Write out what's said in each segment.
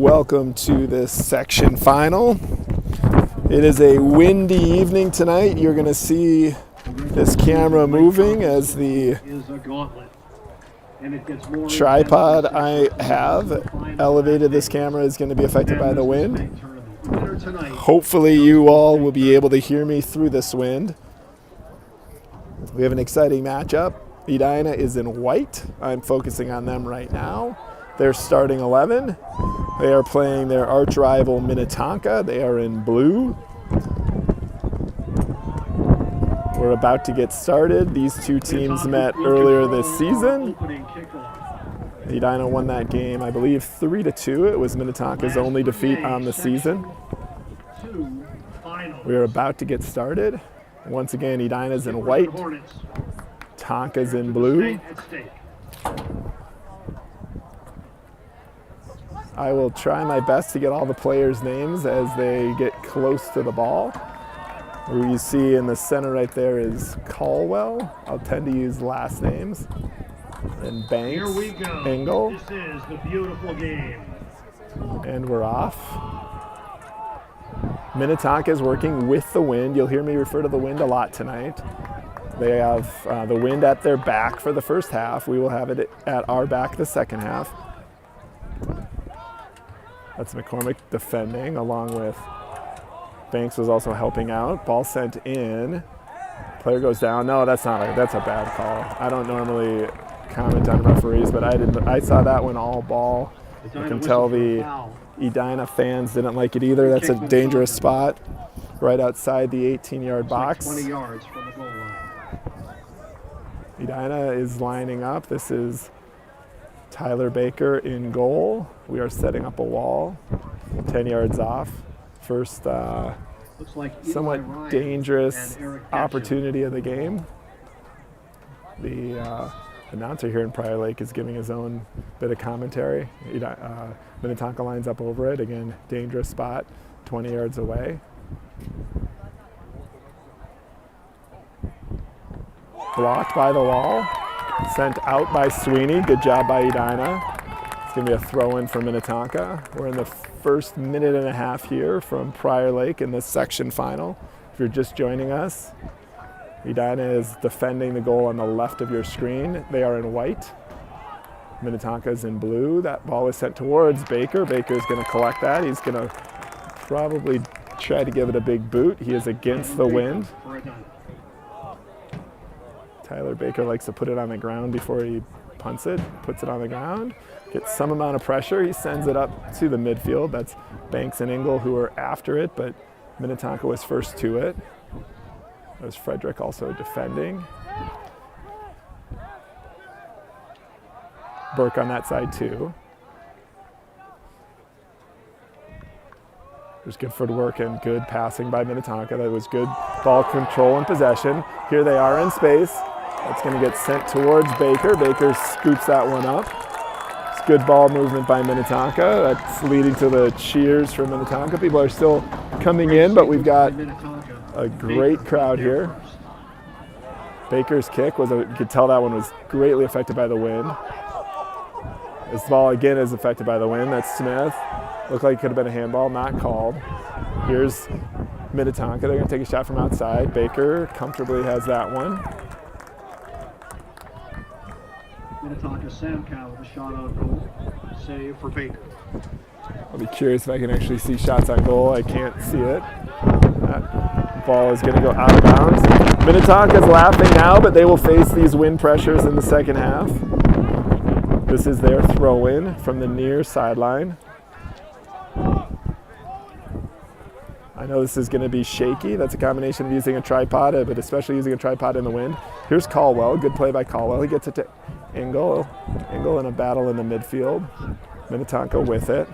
Welcome to this section final. It is a windy evening tonight. You're going to see this camera moving as the tripod I have elevated this camera is going to be affected by the wind. Hopefully you all will be able to hear me through this wind. We have an exciting matchup. Edina is in white. I'm focusing on them right now. They're starting 11. They are playing their arch rival Minnetonka. They are in blue. We're about to get started. These two teams met earlier this season. Edina won that game, I believe, 3-2. It was Minnetonka's only defeat on the season. We are about to get started. Once again, Edina's in white. Tonka's in blue. I will try my best to get all the players' names as they get close to the ball. Who you see in the center right there is Caldwell. I'll tend to use last names. And Banks, Here we go. Engel. This is the beautiful game. And we're off. Minnetonka is working with the wind. You'll hear me refer to the wind a lot tonight. They have the wind at their back for the first half. We will have it at our back the second half. That's McCormick defending, along with Banks was also helping out. Ball sent in. Player goes down. No, that's a bad call. I don't normally comment on referees, but I saw that one all ball. I can tell the Edina fans didn't like it either. That's a dangerous spot right outside the 18-yard box. 20 yards from the goal line. Edina is lining up. This is Tyler Baker in goal. We are setting up a wall 10 yards off. First somewhat dangerous opportunity of the game. The announcer here in Prior Lake is giving his own bit of commentary. Minnetonka lines up over it. Again, dangerous spot, 20 yards away. Blocked by the wall. Sent out by Sweeney. Good job by Edina. It's going to be a throw-in for Minnetonka. We're in the first minute and a half here from Prior Lake in this section final. If you're just joining us, Edina is defending the goal on the left of your screen. They are in white. Minnetonka is in blue. That ball is sent towards Baker. Baker is going to collect that. He's going to probably try to give it a big boot. He is against the wind. Tyler Baker likes to put it on the ground before he punts it, puts it on the ground, gets some amount of pressure. He sends it up to the midfield. That's Banks and Engel who are after it, but Minnetonka was first to it. There's Frederick also defending. Burke on that side too. There's good footwork and good passing by Minnetonka. That was good ball control and possession. Here they are in space. That's going to get sent towards Baker. Baker scoops that one up. It's good ball movement by Minnetonka. That's leading to the cheers from Minnetonka. People are still coming in, but we've got a great crowd here. Baker's kick was, you could tell that one was greatly affected by the wind. This ball again is affected by the wind. That's Smith. Looked like it could have been a handball, not called. Here's Minnetonka. They're going to take a shot from outside. Baker comfortably has that one. Minnetonka Sam Cow with a shot on goal. Save for Baker. I'll be curious if I can actually see shots on goal. I can't see it. That ball is going to go out of bounds. Minnetonka's laughing now, but they will face these wind pressures in the second half. This is their throw-in from the near sideline. I know this is going to be shaky. That's a combination of using a tripod, but especially using a tripod in the wind. Here's Caldwell. Good play by Caldwell. He gets it to Engel. Engel in a battle in the midfield. Minnetonka with it.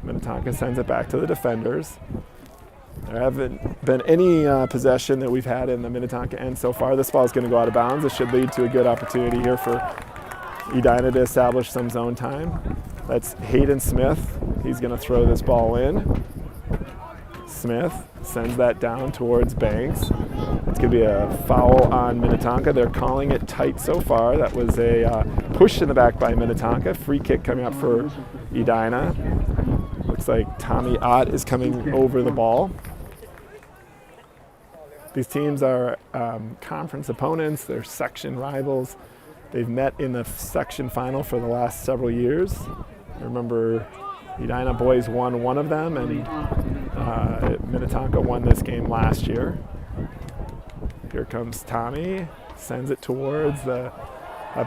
Minnetonka sends it back to the defenders. There haven't been any possession that we've had in the Minnetonka end so far. This ball is going to go out of bounds. This should lead to a good opportunity here for Edina to establish some zone time. That's Hayden Smith. He's going to throw this ball in. Smith sends that down towards Banks. It's going to be a foul on Minnetonka. They're calling it tight so far. That was a pushed in the back by Minnetonka. Free kick coming up for Edina. Looks like Tommy Ott is coming over the ball. These teams are conference opponents. They're section rivals. They've met in the section final for the last several years. I remember Edina boys won one of them, and Minnetonka won this game last year. Here comes Tommy, sends it towards that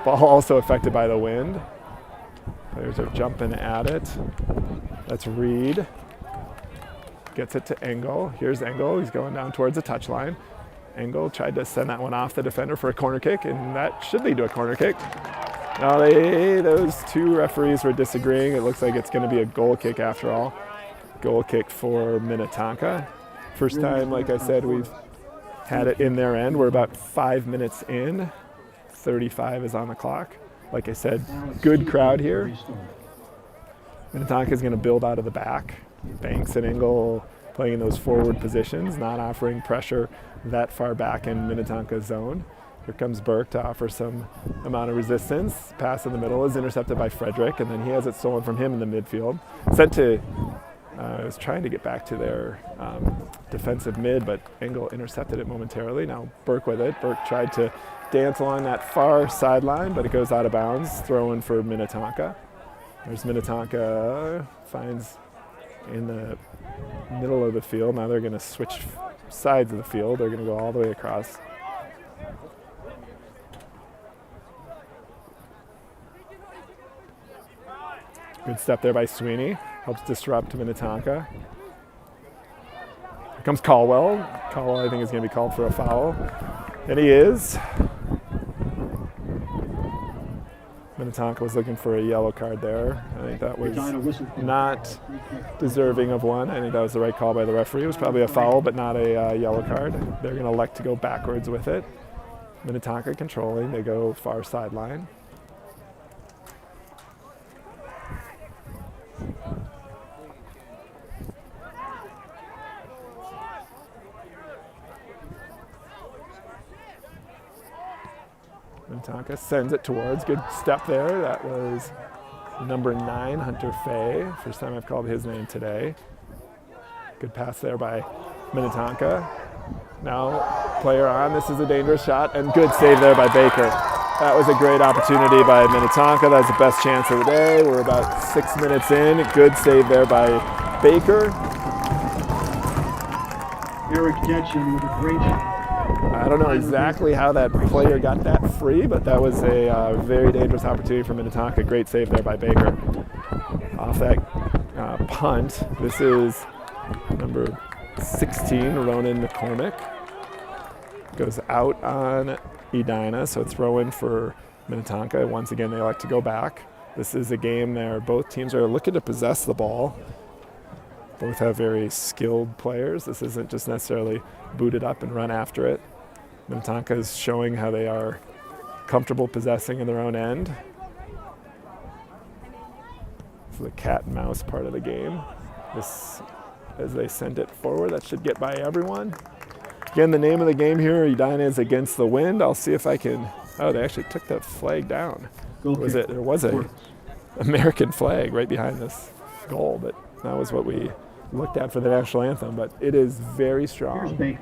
ball, also affected by the wind. Players are jumping at it. That's Reed. Gets it to Engel. Here's Engel. He's going down towards the touchline. Engel tried to send that one off the defender for a corner kick, and that should lead to a corner kick. Now those two referees were disagreeing. It looks like it's going to be a goal kick after all. Goal kick for Minnetonka. First time, like I said, we've had it in their end. We're about 5 minutes in. 35 is on the clock. Like I said, good crowd here. Minnetonka is going to build out of the back. Banks and Engel playing in those forward positions, not offering pressure that far back in Minnetonka's zone. Here comes Burke to offer some amount of resistance. Pass in the middle is intercepted by Frederick, and then he has it stolen from him in the midfield. Sent to, was trying to get back to their defensive mid, but Engel intercepted it momentarily. Now Burke with it. Burke tried to dance along that far sideline, but it goes out of bounds. Throw in for Minnetonka. There's Minnetonka, finds in the middle of the field. Now they're going to switch sides of the field. They're going to go all the way across. Good step there by Sweeney. Helps disrupt Minnetonka. Here comes Caldwell. Caldwell, I think, is going to be called for a foul. And he is. Minnetonka was looking for a yellow card there. I think that was not deserving of one. I think that was the right call by the referee. It was probably a foul, but not a yellow card. They're going to elect to go backwards with it. Minnetonka controlling. They go far sideline. Minnetonka sends it towards. Good step there. That was number 9, Hunter Fay. First time I've called his name today. Good pass there by Minnetonka. Now player on. This is a dangerous shot, and good save there by Baker. That was a great opportunity by Minnetonka. That's the best chance of the day. We're about 6 minutes in. Good save there by Baker. Eric Detchen with a great shot. I don't know exactly how that player got that free, but that was a very dangerous opportunity for Minnetonka. Great save there by Baker. Off that punt, this is number 16, Ronan McCormick. Goes out on Edina, so throw in for Minnetonka. Once again, they like to go back. This is a game there. Both teams are looking to possess the ball. Both have very skilled players. This isn't just necessarily booted up and run after it. Minnetonka is showing how they are comfortable possessing in their own end. This is the cat and mouse part of the game. This, as they send it forward, that should get by everyone. Again, the name of the game here, Edina is against the wind. I'll see if I can, oh, they actually took that flag down. There was a American flag right behind this goal, but that was what we looked at for the national anthem, but it is very strong.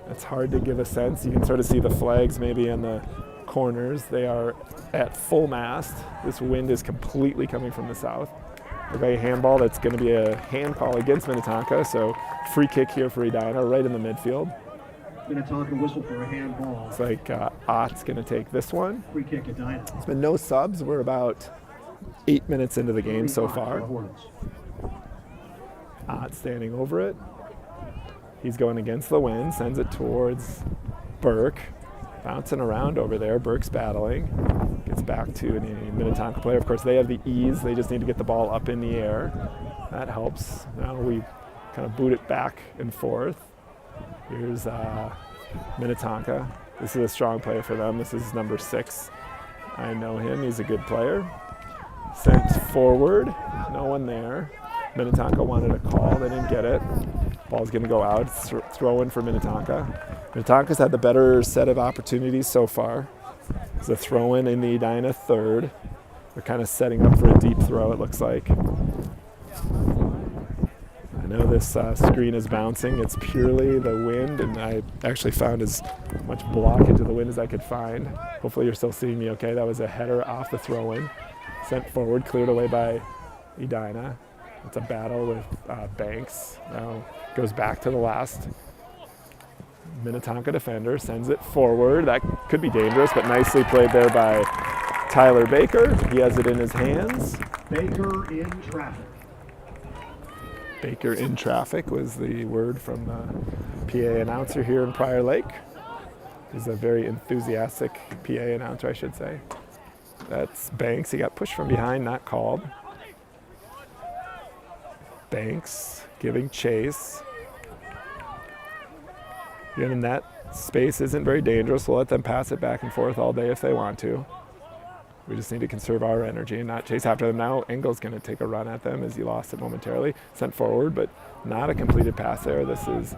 It's hard to give a sense. You can sort of see the flags maybe in the corners. They are at full mast. This wind is completely coming from the south. Look like a handball. That's going to be a hand call against Minnetonka, so free kick here for Edina right in the midfield. Minnetonka whistle for a handball. It's like Ott's going to take this one. Free kick Edina. It's been no subs. We're about 8 minutes into the game so far. Ott standing over it. He's going against the wind, sends it towards Burke. Bouncing around over there. Burke's battling. Gets back to a Minnetonka player. Of course, they have the ease. They just need to get the ball up in the air. That helps. Now we kind of boot it back and forth. Here's Minnetonka. This is a strong player for them. This is number 6. I know him. He's a good player. Sent forward. No one there. Minnetonka wanted a call. They didn't get it. Ball's going to go out. Throw in for Minnetonka. Minnetonka's had the better set of opportunities so far. It's a throw-in in the Edina third. They're kind of setting up for a deep throw, it looks like. I know this screen is bouncing. It's purely the wind, and I actually found as much blockage of the wind as I could find. Hopefully you're still seeing me okay. That was a header off the throw-in. Sent forward, cleared away by Edina. It's a battle with Banks. Now goes back to the last Minnetonka defender, sends it forward. That could be dangerous, but nicely played there by Tyler Baker. He has it in his hands. Baker in traffic. Baker in traffic was the word from the PA announcer here in Prior Lake. He's a very enthusiastic PA announcer, I should say. That's Banks. He got pushed from behind, not called. Banks giving chase. Again, that space isn't very dangerous. We'll let them pass it back and forth all day if they want to. We just need to conserve our energy and not chase after them. Now Engel's going to take a run at them as he lost it momentarily. Sent forward, but not a completed pass there. This is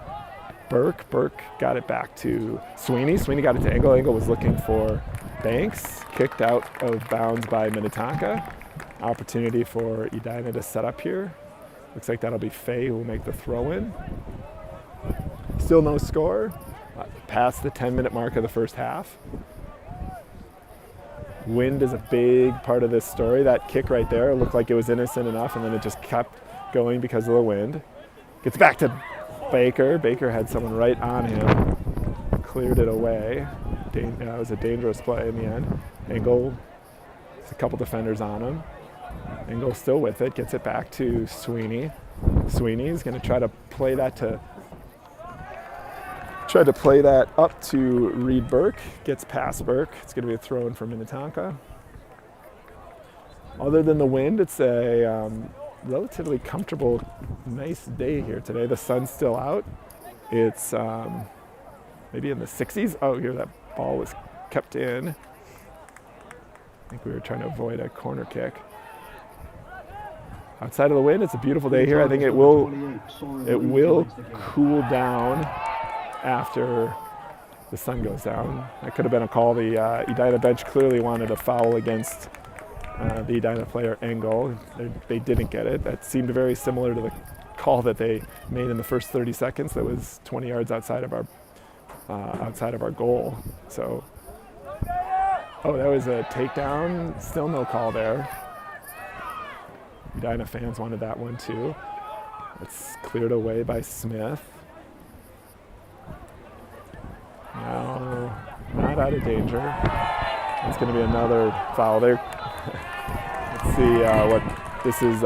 Burke. Burke got it back to Sweeney. Sweeney got it to Engel. Engel was looking for Banks. Kicked out of bounds by Minnetonka. Opportunity for Edina to set up here. Looks like that'll be Faye who will make the throw-in. Still no score. Past the 10-minute mark of the first half. Wind is a big part of this story. That kick right there looked like it was innocent enough, and then it just kept going because of the wind. Gets back to Baker. Baker had someone right on him. Cleared it away. It was a dangerous play in the end. Engel, there's a couple defenders on him. Engel still with it. Gets it back to Sweeney. Sweeney's going to try to play that up to Reed Burke. Gets past Burke. It's going to be a throw-in for Minnetonka. Other than the wind, it's a relatively comfortable, nice day here today. The sun's still out. It's maybe in the 60s. Oh, here that ball was kept in. I think we were trying to avoid a corner kick. Outside of the wind, it's a beautiful day here. I think it will cool down after the sun goes down. That could have been a call. The Edina bench clearly wanted a foul against the Edina player Engel. They didn't get it. That seemed very similar to the call that they made in the first 30 seconds. That was 20 yards outside of our goal. So, oh, that was a takedown. Still no call there. Edina fans wanted that one too. It's cleared away by Smith. No, not out of danger. It's going to be another foul there. Let's see what this is.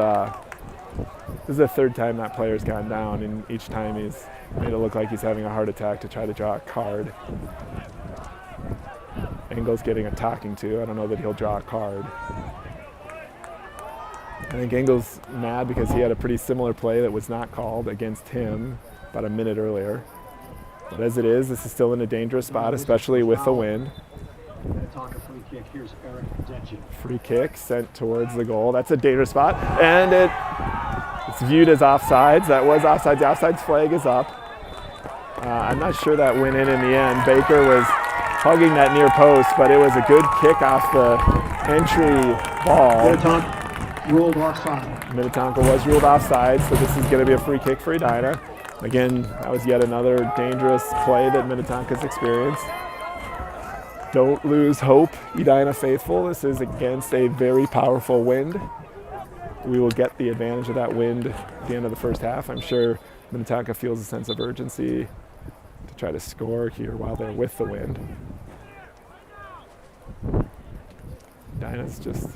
This is the third time that player's gone down, and each time he's made it look like he's having a heart attack to try to draw a card. Engel's getting a talking to. I don't know that he'll draw a card. I think Engel's mad because he had a pretty similar play that was not called against him about a minute earlier. But as it is, this is still in a dangerous spot, especially with the wind. Minnetonka free kick. Here's Eric Detchen. Free kick sent towards the goal. That's a dangerous spot, and it's viewed as offsides. That was offsides. The offsides flag is up. I'm not sure that went in the end. Baker was hugging that near post, but it was a good kick off the entry ball. Minnetonka ruled offside. Minnetonka was ruled offside, so this is going to be a free kick for Edina. Again, that was yet another dangerous play that Minnetonka's experienced. Don't lose hope, Edina faithful. This is against a very powerful wind. We will get the advantage of that wind at the end of the first half. I'm sure Minnetonka feels a sense of urgency to try to score here while they're with the wind. Edina's just...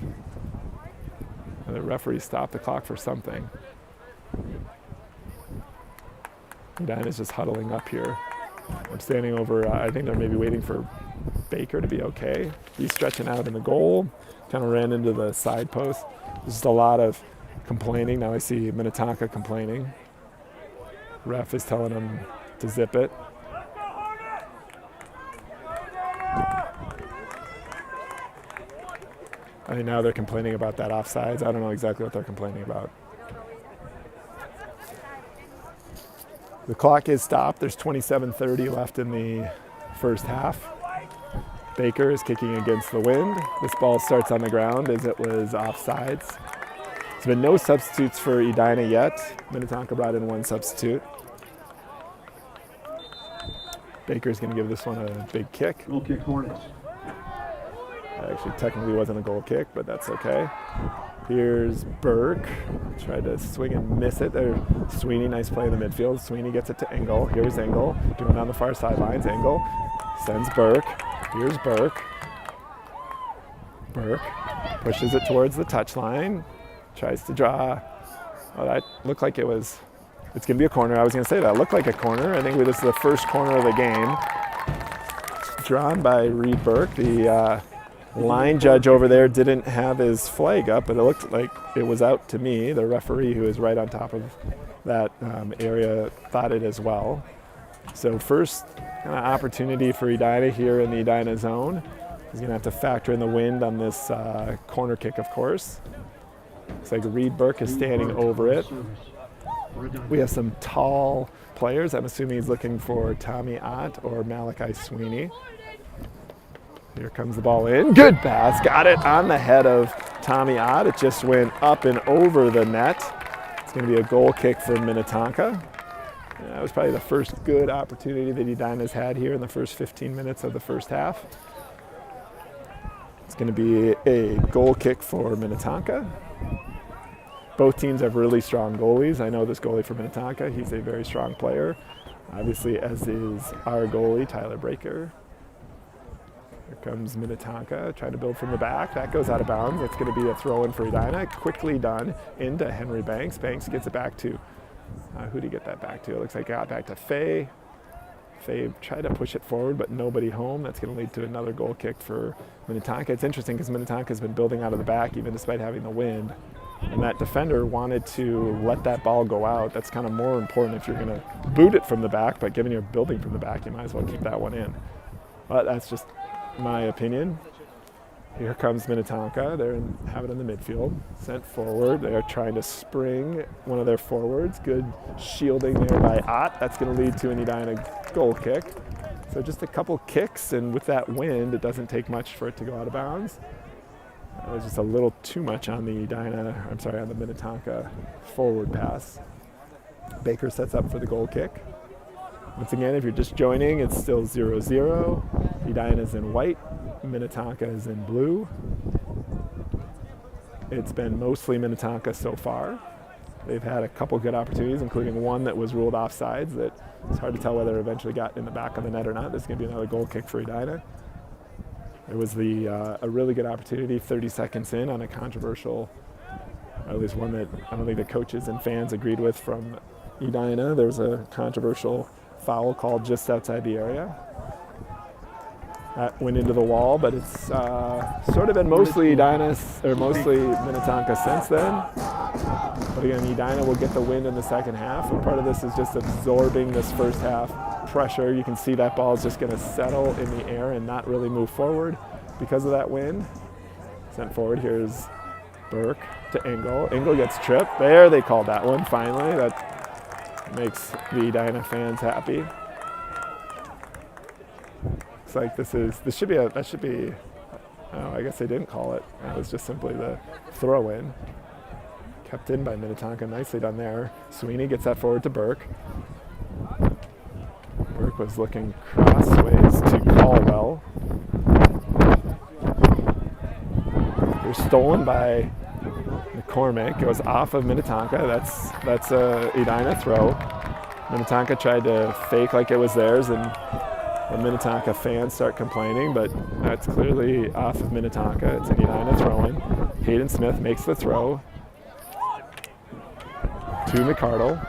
The referee stopped the clock for something. Edina's just huddling up here. I'm standing over, I think they're maybe waiting for Baker to be okay. He's stretching out in the goal, kind of ran into the side post. There's just a lot of complaining. Now I see Minnetonka complaining. Ref is telling him to zip it. I think now they're complaining about that offsides. I don't know exactly what they're complaining about. The clock is stopped. There's 27:30 left in the first half. Baker is kicking against the wind. This ball starts on the ground as it was offsides. There's been no substitutes for Edina yet. Minnetonka brought in one substitute. Baker's going to give this one a big kick. Goal kick, Hornets. Actually, technically wasn't a goal kick, but that's okay. Here's Burke. Tried to swing and miss it there. Sweeney, nice play in the midfield. Sweeney gets it to Engel. Here's Engel, doing it on the far sidelines. Engel sends Burke. Here's Burke. Burke pushes it towards the touchline. Tries to draw. Oh, that looked like it was, it's going to be a corner. I was going to say that. Looked like a corner. I think this is the first corner of the game. Drawn by Reed Burke. The line judge over there didn't have his flag up, but it looked like it was out to me. The referee, who is right on top of that area, thought it as well. So first kind of opportunity for Edina here in the Edina zone. He's going to have to factor in the wind on this corner kick, of course. Looks like Reed Burke is standing over it. We have some tall players. I'm assuming he's looking for Tommy Ott or Malachi Sweeney. Here comes the ball in. Good pass. Got it on the head of Tommy Ott. It just went up and over the net. It's going to be a goal kick for Minnetonka. That was probably the first good opportunity that Edina's had here in the first 15 minutes of the first half. It's going to be a goal kick for Minnetonka. Both teams have really strong goalies. I know this goalie for Minnetonka. He's a very strong player, obviously, as is our goalie, Tyler Breaker. Here comes Minnetonka, trying to build from the back. That goes out of bounds. That's going to be a throw-in for Edina. Quickly done into Henry Banks. Banks gets it back to, who did he get that back to? It looks like it got back to Faye. Faye tried to push it forward, but nobody home. That's going to lead to another goal kick for Minnetonka. It's interesting because Minnetonka's been building out of the back, even despite having the wind. And that defender wanted to let that ball go out. That's kind of more important if you're going to boot it from the back, but given you're building from the back, you might as well keep that one in. But that's just my opinion. Here comes Minnetonka. They have it in the midfield. Sent forward. They're trying to spring one of their forwards. Good shielding there by Ott. That's going to lead to an Edina goal kick. So just a couple kicks, and with that wind, it doesn't take much for it to go out of bounds. That was just a little too much on the on the Minnetonka forward pass. Baker sets up for the goal kick. Once again, if you're just joining, it's still 0-0. Edina's in white, Minnetonka is in blue. It's been mostly Minnetonka so far. They've had a couple good opportunities, including one that was ruled offsides that it's hard to tell whether it eventually got in the back of the net or not. This is going to be another goal kick for Edina. It was a really good opportunity 30 seconds in on a controversial, or at least one that I don't think the coaches and fans agreed with from Edina. There was a controversial foul called just outside the area. That went into the wall, but it's sort of been mostly mostly Minnetonka since then. But again, Edina will get the win in the second half, and part of this is just absorbing this first half pressure. You can see that ball is just going to settle in the air and not really move forward because of that wind. Sent forward, here's Burke to Engel. Engel gets tripped. There, they called that one finally. That makes the Edina fans happy. Looks like that should be, oh, I guess they didn't call it. It was just simply the throw-in. Kept in by Minnetonka, nicely done there. Sweeney gets that forward to Burke. Burke was looking crossways to Caldwell. They're stolen by McCormick. It was off of Minnetonka. That's a Edina throw. Minnetonka tried to fake like it was theirs, and the Minnetonka fans start complaining, but that's clearly off of Minnetonka. It's an Edina throw-in. Hayden Smith makes the throw to McCardle.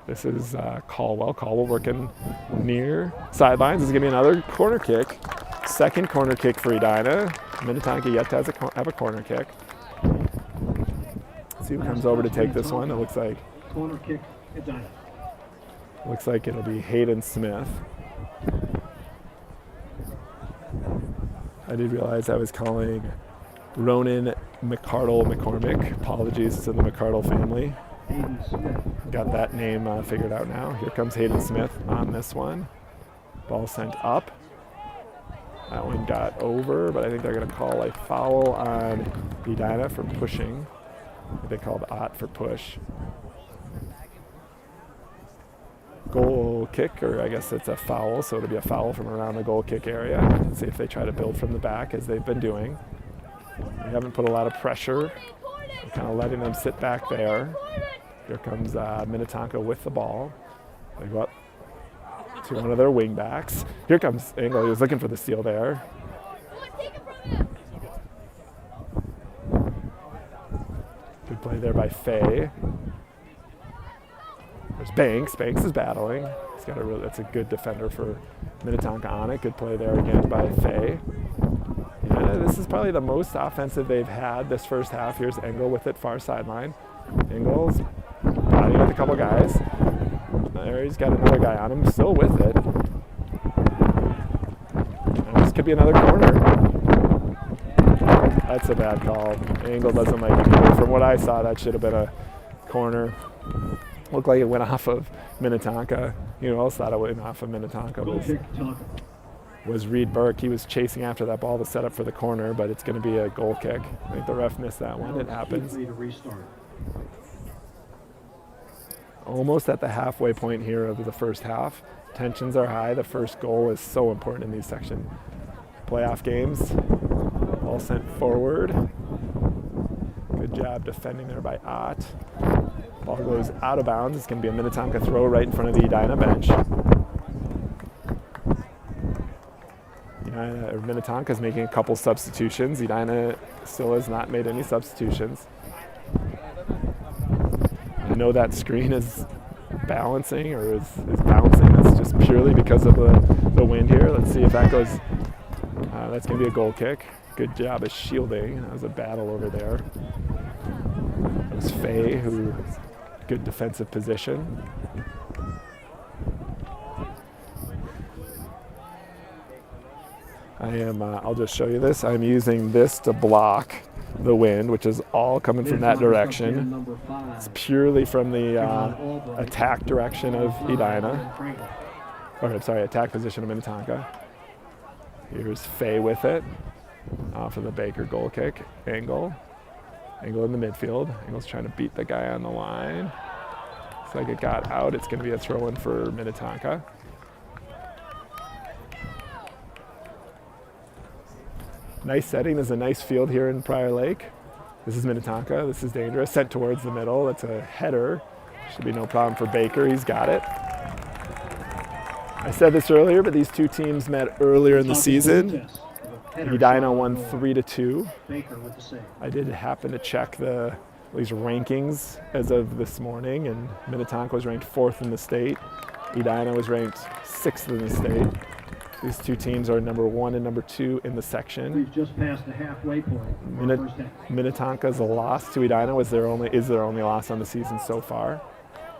This is Caldwell. Caldwell working near sidelines. This is going to be another corner kick. Second corner kick for Edina. Minnetonka yet to have a corner kick. Let's see who comes over to take this one. It looks like corner kick, Edina. Looks like it'll be Hayden Smith. I did realize I was calling Ronan McCardle McCormick. Apologies to the McCardle family. Got that name figured out now. Here comes Hayden Smith on this one. Ball sent up. That one got over, but I think they're going to call a foul on Edina for pushing. They called Ott for push. Goal kick, or I guess it's a foul, so it'll be a foul from around the goal kick area. Let's see if they try to build from the back as they've been doing. We haven't put a lot of pressure. We're kind of letting them sit back there. Here comes Minnetonka with the ball. They go up to one of their wing backs. Here comes Engel. He was looking for the steal there. Good play there by Fay. There's Banks. Banks is battling. That's a good defender for Minnetonka on it. Good play there again by Fay. Yeah, this is probably the most offensive they've had this first half. Here's Engel with it, far sideline. Engel's body with a couple guys. There, he's got another guy on him, still with it. And this could be another corner. That's a bad call. Engel doesn't like it either. From what I saw, that should have been a corner. Looked like it went off of Minnetonka. You know who else thought it went off of Minnetonka was Reed Burke. He was chasing after that ball to set up for the corner, but it's going to be a goal kick. I think the ref missed that one. It happens. Almost at the halfway point here of the first half. Tensions are high. The first goal is so important in these section playoff games. Ball sent forward. Good job defending there by Ott. Ball goes out of bounds. It's going to be a Minnetonka throw right in front of the Edina bench. Minnetonka is making a couple substitutions. Edina still has not made any substitutions. I know that screen is balancing or is bouncing. That's just purely because of the wind here. Let's see if that goes. That's going to be a goal kick. Good job of shielding. That was a battle over there. That was Fay, who good defensive position. I'll just show you this. I'm using this to block the wind, which is all coming from that direction. It's purely from the attack direction of Edina. Or I'm sorry, attack position of Minnetonka. Here's Fay with it. Off of the Baker goal kick. Engel in the midfield. Engel's trying to beat the guy on the line. Looks like it got out. It's going to be a throw-in for Minnetonka. Nice setting. There's a nice field here in Prior Lake. This is Minnetonka. This is dangerous. Sent towards the middle. That's a header. Should be no problem for Baker. He's got it. I said this earlier, but these two teams met earlier in the season. Edina won 3-2. I did happen to check these rankings as of this morning, and Minnetonka was ranked 4th in the state. Edina was ranked 6th in the state. These two teams are number 1 and number 2 in the section. We've just passed the halfway point. Minnetonka's loss to Edina is their only loss on the season so far.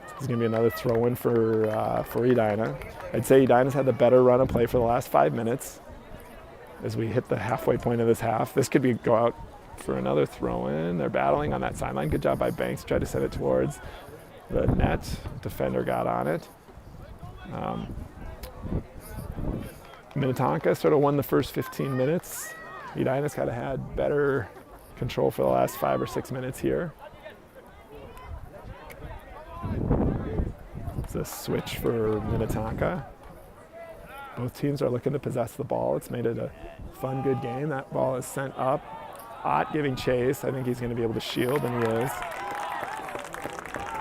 This is going to be another throw-in for Edina. I'd say Edina's had the better run of play for the last 5 minutes. As we hit the halfway point of this half, this could go out for another throw-in. They're battling on that sideline. Good job by Banks. Tried to set it towards the net. Defender got on it. Minnetonka sort of won the first 15 minutes. Edina's kind of had better control for the last 5 or 6 minutes here. It's a switch for Minnetonka. Both teams are looking to possess the ball. It's made it a fun, good game. That ball is sent up. Ott giving chase. I think he's going to be able to shield, and he is.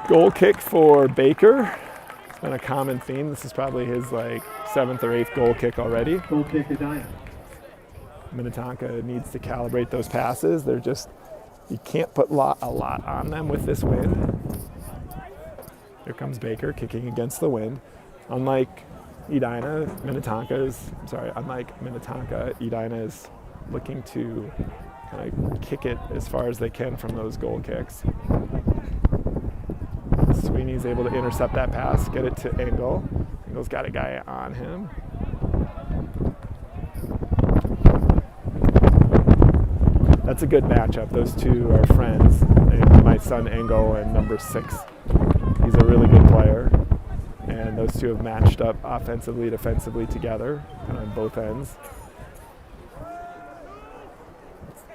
Goal kick for Baker. It's been a common theme. This is probably his 7th or 8th goal kick already. Goal kick Edina. Minnetonka needs to calibrate those passes. You can't put a lot on them with this wind. Here comes Baker kicking against the wind. Unlike Minnetonka, Edina is looking to kind of kick it as far as they can from those goal kicks. Sweeney's able to intercept that pass, get it to Engel. Engel's got a guy on him. That's a good matchup. Those two are friends. My son Engel and number 6. He's a really good player. And those two have matched up offensively, defensively together on both ends.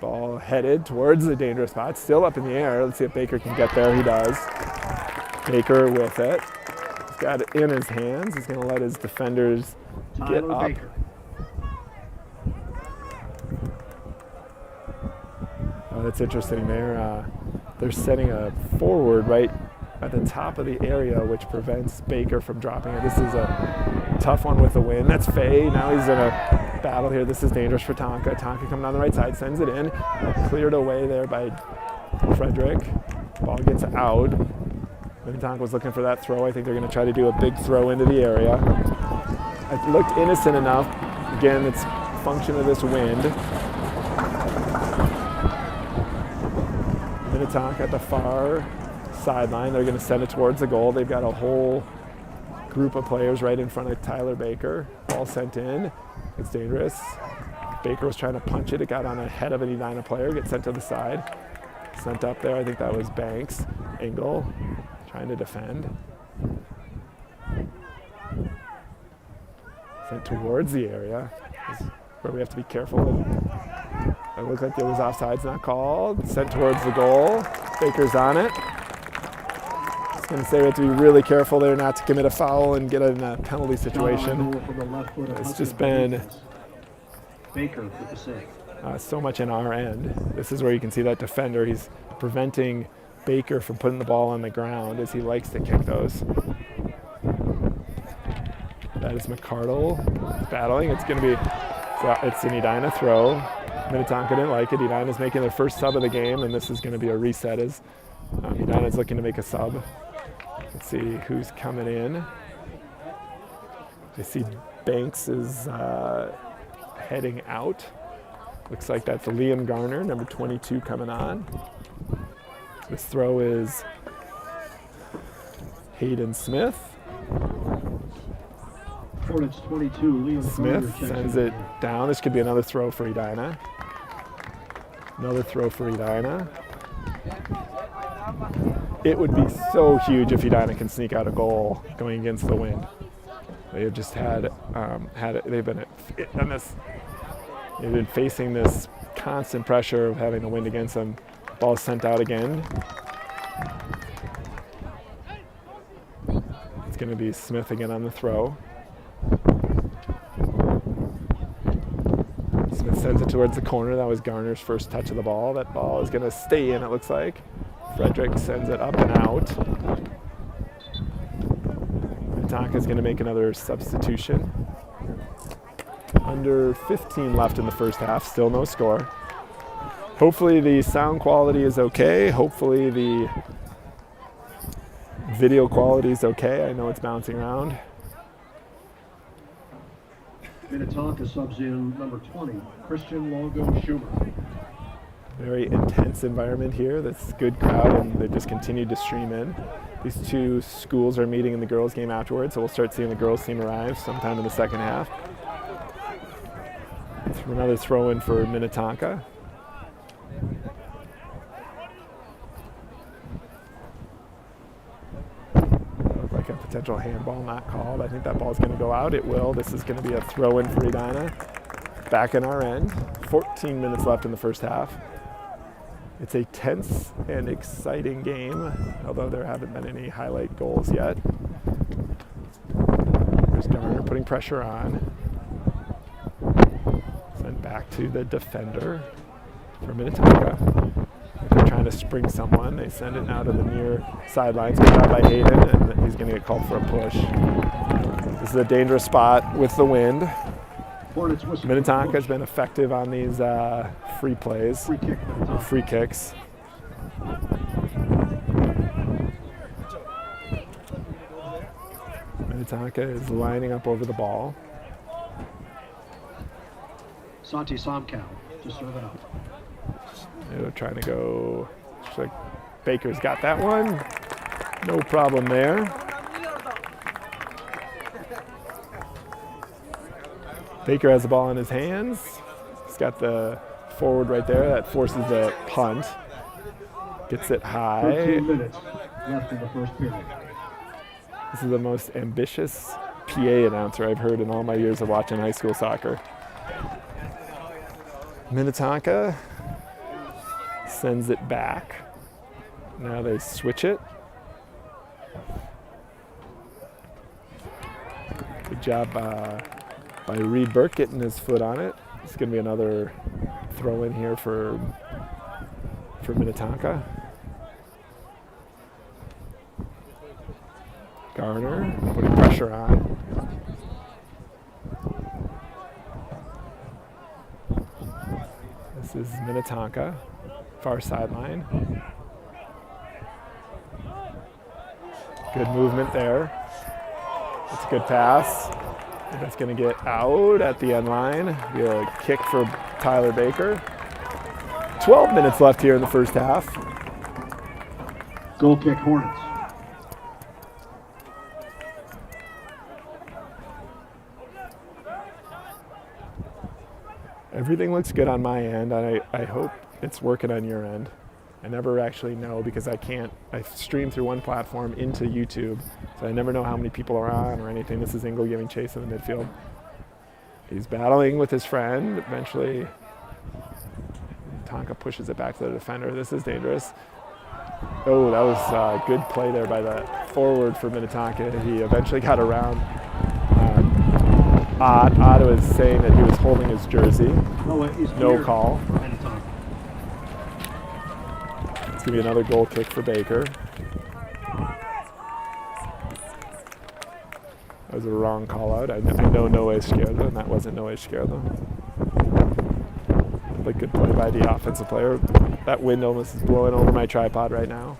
Ball headed towards the dangerous spot, still up in the air. Let's see if Baker can get there. He does. Baker with it. He's got it in his hands. He's going to let his defenders get Tyler up. Baker. Oh, that's interesting. They're setting a forward right at the top of the area, which prevents Baker from dropping it. This is a tough one with the wind. That's Faye. Now he's in a battle here. This is dangerous for Tonka. Tonka coming on the right side, sends it in. Cleared away there by Frederick. Ball gets out. Maybe Tonka was looking for that throw. I think they're going to try to do a big throw into the area. It looked innocent enough. Again, it's a function of this wind. Minnetonka at the far sideline. They're going to send it towards the goal. They've got a whole group of players right in front of Tyler Baker. Ball sent in. It's dangerous. Baker was trying to punch it. It got on ahead of an Edina player. Gets sent to the side. Sent up there. I think that was Banks. Engel trying to defend. Sent towards the area. This is where we have to be careful. It looked like there was offsides not called. Sent towards the goal. Baker's on it. I was going to say we have to be really careful there not to commit a foul and get in a penalty situation. It's just been Baker with the save. So much in our end. This is where you can see that defender. He's preventing Baker from putting the ball on the ground as he likes to kick those. That is McCardle battling. It's going to be, it's an Edina throw. Minnetonka didn't like it. Edina's making their first sub of the game, and this is going to be a reset as Edina's looking to make a sub. Let's see who's coming in. I see Banks is heading out. Looks like that's Liam Garner, number 22, coming on. This throw is Hayden Smith. Hornets 22, Liam Smith sends it down. This could be another throw for Edina. Another throw for Edina. It would be so huge if Edina can sneak out a goal going against the wind. They have just had it. They've been facing this constant pressure of having the wind against them. Ball sent out again. It's going to be Smith again on the throw. Smith sends it towards the corner. That was Garner's first touch of the ball. That ball is going to stay in, it looks like. Frederick sends it up and out. Tonka is going to make another substitution. Under 15 left in the first half, still no score. Hopefully the sound quality is okay. Hopefully the video quality is okay. I know it's bouncing around. Minnetonka subs in number 20, Christian Longo Schumer. Very intense environment here. That's a good crowd, and they just continue to stream in. These two schools are meeting in the girls' game afterwards, so we'll start seeing the girls' team arrive sometime in the second half. Another throw in for Minnetonka. Looked like a potential handball not called. I think that ball's going to go out. It will. This is going to be a throw in for Edina. Back in our end. 14 minutes left in the first half. It's a tense and exciting game, although there haven't been any highlight goals yet. There's Garner putting pressure on. Sent back to the defender for Minnetonka. They're trying to spring someone. They send it now to the near sidelines. Good job by Hayden, and he's going to get called for a push. This is a dangerous spot with the wind. Minnetonka has been effective on these free plays, free kicks. Minnetonka is lining up over the ball. Santi Samkow to serve it up. They're trying to go. Looks like Baker's got that one. No problem there. Baker has the ball in his hands. He's got the forward right there. That forces the punt. Gets it high. 13 minutes left in the first period. This is the most ambitious PA announcer I've heard in all my years of watching high school soccer. Minnetonka sends it back. Now they switch it. Good job by Reed Burke getting his foot on it. It's going to be another throw in here for Minnetonka. Garner putting pressure on. This is Minnetonka, far sideline. Good movement there. It's a good pass. And that's going to get out at the end line. Be a kick for Tyler Baker. 12 minutes left here in the first half. Goal kick, Hornets. Everything looks good on my end. I hope it's working on your end. I never actually know because I stream through one platform into YouTube, so I never know how many people are on or anything. This is Engel giving chase in the midfield. He's battling with his friend. Eventually, Tonka pushes it back to the defender. This is dangerous. Oh, that was a good play there by the forward for Minnetonka. He eventually got around Ott. Ott was saying that he was holding his jersey. No call. It's going to be another goal kick for Baker. That was a wrong call out. I know Noé Izquierdo, and that wasn't Noé Izquierdo. But good play by the offensive player. That wind almost is blowing over my tripod right now.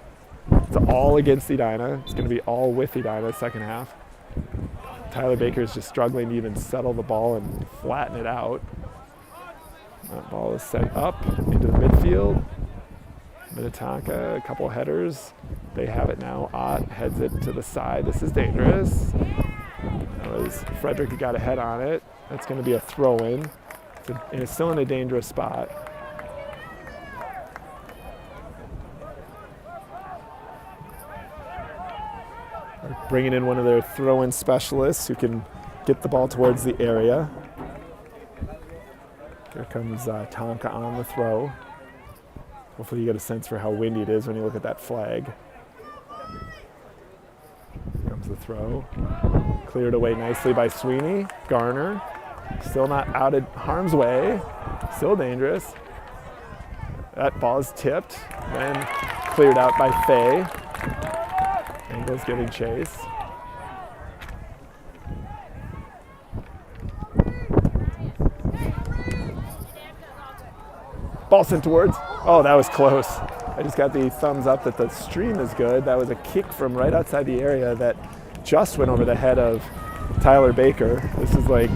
It's all against Edina. It's going to be all with Edina second half. Tyler Baker is just struggling to even settle the ball and flatten it out. That ball is sent up into the midfield. Minnetonka, a couple headers. They have it now. Ott heads it to the side. This is dangerous. That was Frederick who got a head on it. That's going to be a throw-in. It's still in a dangerous spot. They're bringing in one of their throw-in specialists who can get the ball towards the area. Here comes Tonka on the throw. Hopefully you get a sense for how windy it is when you look at that flag. Here comes the throw. Cleared away nicely by Sweeney. Garner, still not out of harm's way. Still dangerous. That ball is tipped, then cleared out by Fay. Engel's giving chase. Ball sent towards. Oh, that was close. I just got the thumbs up that the stream is good. That was a kick from right outside the area that just went over the head of Tyler Baker. This is like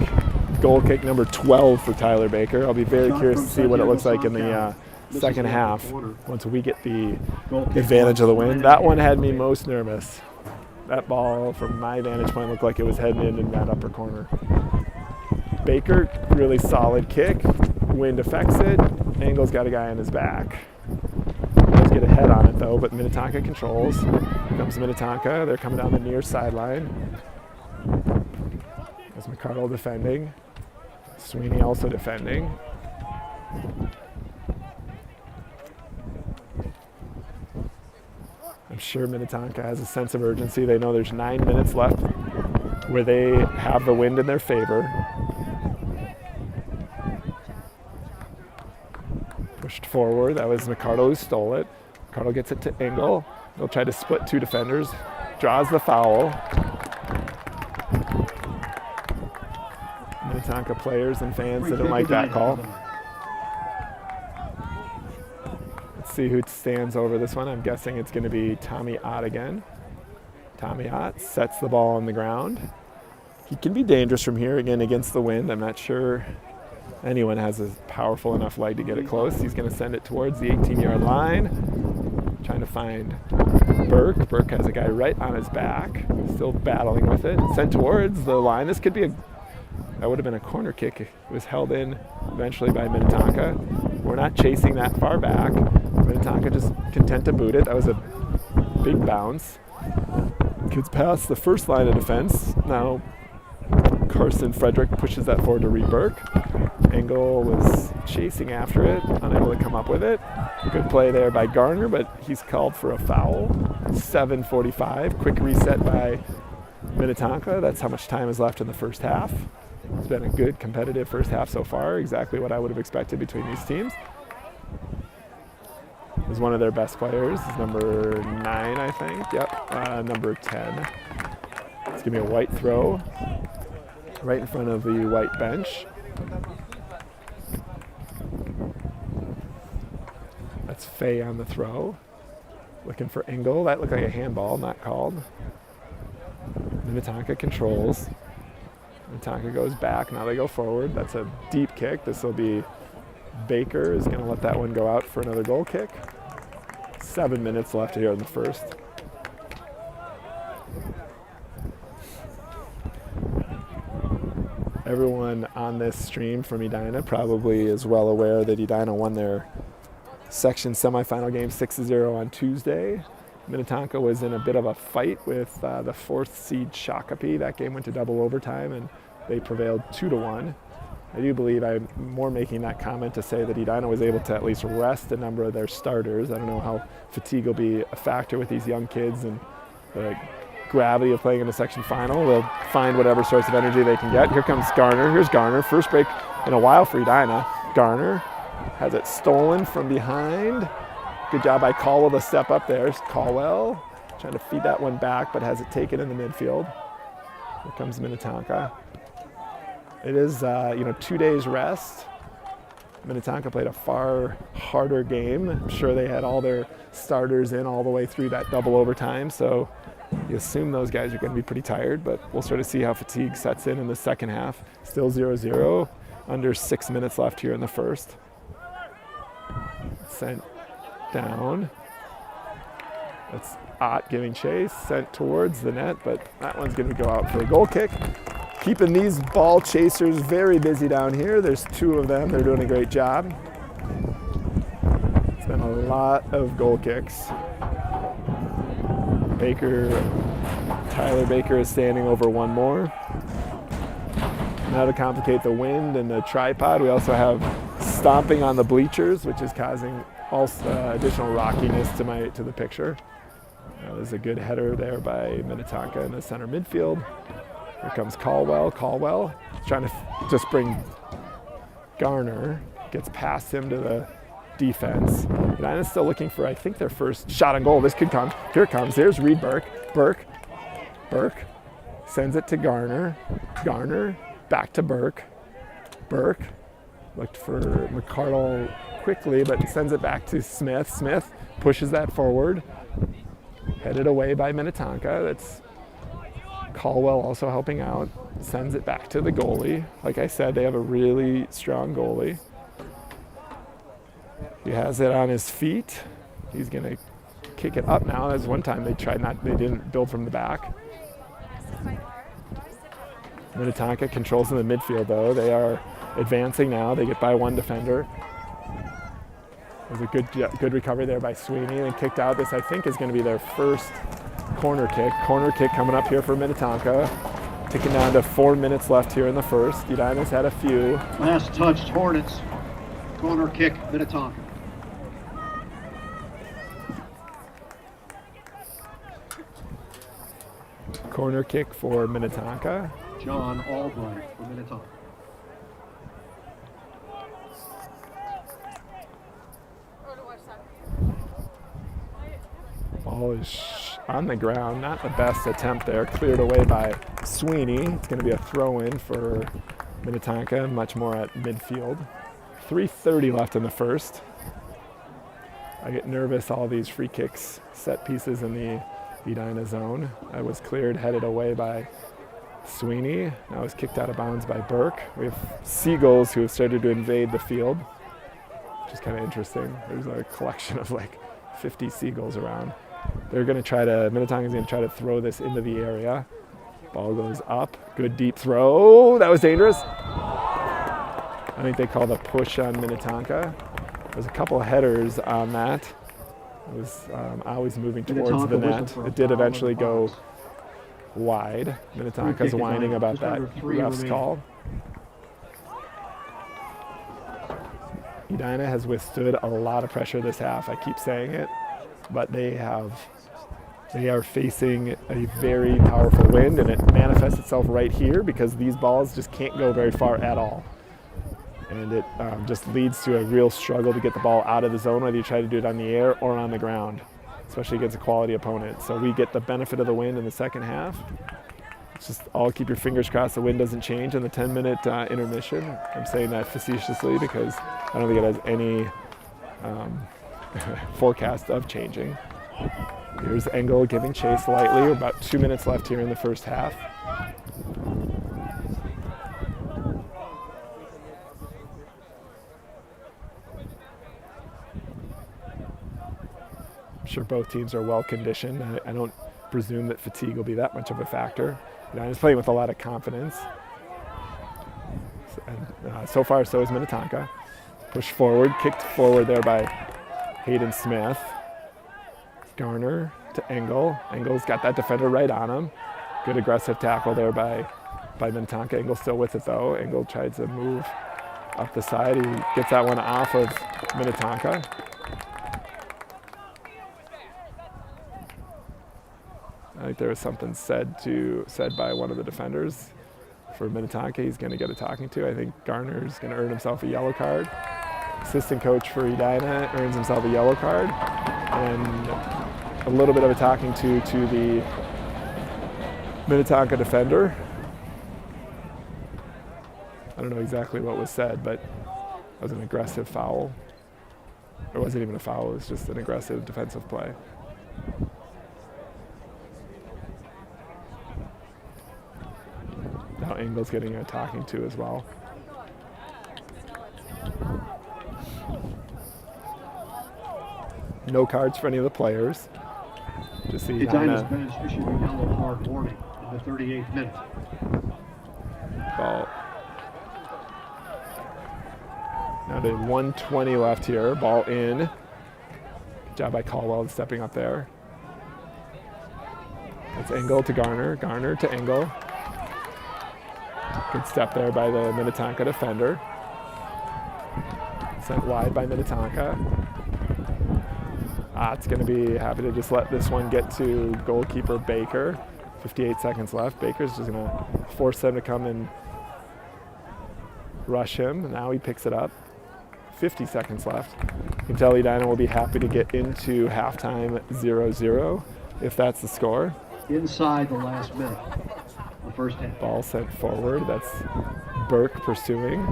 goal kick number 12 for Tyler Baker. I'll be very curious to see what it looks like in the second half once we get the advantage of the win. That one had me most nervous. That ball, from my vantage point, looked like it was heading in that upper corner. Baker, really solid kick. Wind affects it. Engel's got a guy on his back. Does get a head on it though, but Minnetonka controls. Here comes Minnetonka. They're coming down the near sideline. There's McCardle defending. Sweeney also defending. I'm sure Minnetonka has a sense of urgency. They know there's 9 minutes left where they have the wind in their favor. Pushed forward. That was McCardle who stole it. McCardle gets it to Engel. They'll try to split two defenders. Draws the foul. Minnetonka players and fans didn't like that call. Let's see who stands over this one. I'm guessing it's going to be Tommy Ott again. Tommy Ott sets the ball on the ground. He can be dangerous from here, again, against the wind. I'm not sure anyone has a powerful enough leg to get it close. He's going to send it towards the 18-yard line. Trying to find Burke. Burke has a guy right on his back. Still battling with it. Sent towards the line. This could be that would have been a corner kick. It was held in eventually by Minnetonka. We're not chasing that far back. Minnetonka just content to boot it. That was a big bounce. gets past the first line of defense. Now Carson Frederick pushes that forward to Reed Burke. Engel was chasing after it, unable to come up with it. Good play there by Garner, but he's called for a foul. 7:45, quick reset by Minnetonka. That's how much time is left in the first half. It's been a good competitive first half so far, exactly what I would have expected between these teams. Is one of their best players, is number 9, I think. Yep, number 10. It's gonna be a white throw right in front of the white bench. That's Faye on the throw. Looking for Engel. That looked like a handball, not called. Minnetonka controls. Minnetonka goes back. Now they go forward. That's a deep kick. This will be Baker is going to let that one go out for another goal kick. 7 minutes left here in the first. Everyone on this stream from Edina probably is well aware that Edina won their section semifinal game 6-0 on Tuesday. Minnetonka was in a bit of a fight with the 4th seed Shakopee. That game went to double overtime and they prevailed 2-1. I do believe I'm more making that comment to say that Edina was able to at least rest a number of their starters. I don't know how fatigue will be a factor with these young kids and the gravity of playing in the section final. They'll find whatever source of energy they can get. Here comes Garner. Here's Garner. First break in a while for Edina. Garner has it stolen from behind. Good job by Caldwell to step up there. Caldwell trying to feed that one back, but has it taken in the midfield. Here comes Minnetonka. It is, 2 days rest. Minnetonka played a far harder game. I'm sure they had all their starters in all the way through that double overtime, so you assume those guys are going to be pretty tired, but we'll sort of see how fatigue sets in the second half. Still 0-0, under 6 minutes left here in the first. Sent down. That's Ott giving chase, sent towards the net, but that one's going to go out for a goal kick. Keeping these ball chasers very busy down here. There's 2 of them. They're doing a great job. It's been a lot of goal kicks. Tyler Baker is standing over one more. Now to complicate the wind and the tripod, we also have stomping on the bleachers, which is causing also additional rockiness to the picture. There's a good header there by Minnetonka in the center midfield. Here comes Caldwell. Caldwell trying to just bring Garner, gets past him to the defense. Edina's still looking for, I think, their first shot on goal. This could come. Here it comes. There's Reed Burke. Burke sends it to Garner. Garner back to Burke. Burke looked for McCardle quickly, but sends it back to Smith. Smith pushes that forward. Headed away by Minnetonka. That's Caldwell also helping out. Sends it back to the goalie. Like I said, they have a really strong goalie. He has it on his feet. He's going to kick it up now. There's one time they didn't build from the back. Minnetonka controls in the midfield though. They are advancing now. They get by one defender. There's a good recovery there by Sweeney and kicked out. This I think is going to be their first corner kick. Corner kick coming up here for Minnetonka. Ticking down to 4 minutes left here in the first. Edina's had a few. Last touched Hornets. Corner kick, Minnetonka. Corner kick for Minnetonka. John Albright for Minnetonka. Ball is on the ground. Not the best attempt there. Cleared away by Sweeney. It's going to be a throw-in for Minnetonka, much more at midfield. 3:30 left in the first. I get nervous, all these free kicks, set pieces in the Edina zone. I was cleared, headed away by Sweeney. Now it's kicked out of bounds by Burke. We have Seagulls who have started to invade the field, which is kind of interesting. There's a collection of like 50 Seagulls around. They're going to try to, Minnetonka's going to try to throw this into the area. Ball goes up. Good deep throw. That was dangerous. I think they called a push on Minnetonka. There's a couple of headers on that. It was always moving towards the net. It did eventually go wide. Minnetonka's kick whining Edina. about Just that under 3 ref's remaining. call. Edina has withstood a lot of pressure this half. I keep saying it, but they are facing a very powerful wind, and it manifests itself right here because these balls just can't go very far at all. And it just leads to a real struggle to get the ball out of the zone, whether you try to do it on the air or on the ground, especially against a quality opponent. So we get the benefit of the wind in the second half. It's just all keep your fingers crossed the wind doesn't change in the 10-minute intermission. I'm saying that facetiously because I don't think it has any forecast of changing. Here's Engel giving chase lightly. We're about 2 minutes left here in the first half. I'm sure both teams are well conditioned. I don't presume that fatigue will be that much of a factor. Edina's playing with a lot of confidence. And so far, so is Minnetonka. Push forward, kicked forward there by Hayden Smith. Garner to Engel. Engel's got that defender right on him. Good aggressive tackle there by Minnetonka. Engel still with it though. Engel tried to move up the side. He gets that one off of Minnetonka. I think there was something said by one of the defenders for Minnetonka. He's going to get a talking to. I think Garner's going to earn himself a yellow card. Assistant coach for Edina earns himself a yellow card, and a little bit of a talking to the Minnetonka defender. I don't know exactly what was said, but it was an aggressive foul. It wasn't even a foul, it was just an aggressive defensive play. Now Engel's getting a talking to as well. No cards for any of the players. Just see Edina's bench issued a yellow card warning in the 38th minute. Ball. Now to 1:20 left here. Ball in. Good job by Caldwell stepping up there. That's Engel to Garner. Garner to Engel. Good step there by the Minnetonka defender. Sent wide by Minnetonka. It's going to be happy to just let this one get to goalkeeper Baker. 58 seconds left. Baker's just going to force them to come and rush him. Now he picks it up. 50 seconds left. You can tell Edina will be happy to get into halftime 0-0 if that's the score. Inside the last minute, the first half. Ball sent forward. That's Burke pursuing.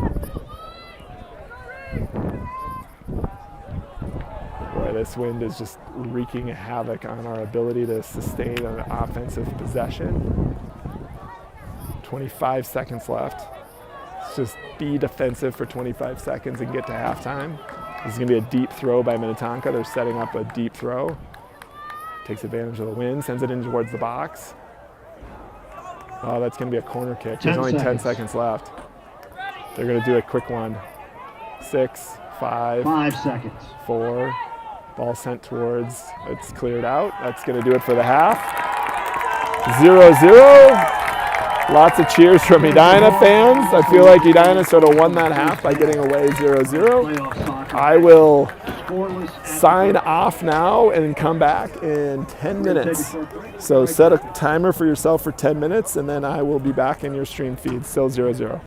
Boy, this wind is just wreaking havoc on our ability to sustain an offensive possession. 25 seconds left. Let's just be defensive for 25 seconds and get to halftime. This is going to be a deep throw by Minnetonka. They're setting up a deep throw. Takes advantage of the wind, sends it in towards the box. Oh, that's going to be a corner kick. There's only 10 seconds left. They're going to do a quick one. 6, 5, 5 seconds. 4. Ball sent towards, it's cleared out. That's going to do it for the half. 0-0. Lots of cheers from Edina fans. I feel like Edina sort of won that half by getting away 0-0. I will sign off now and come back in 10 minutes. So set a timer for yourself for 10 minutes, and then I will be back in your stream feed, still 0-0.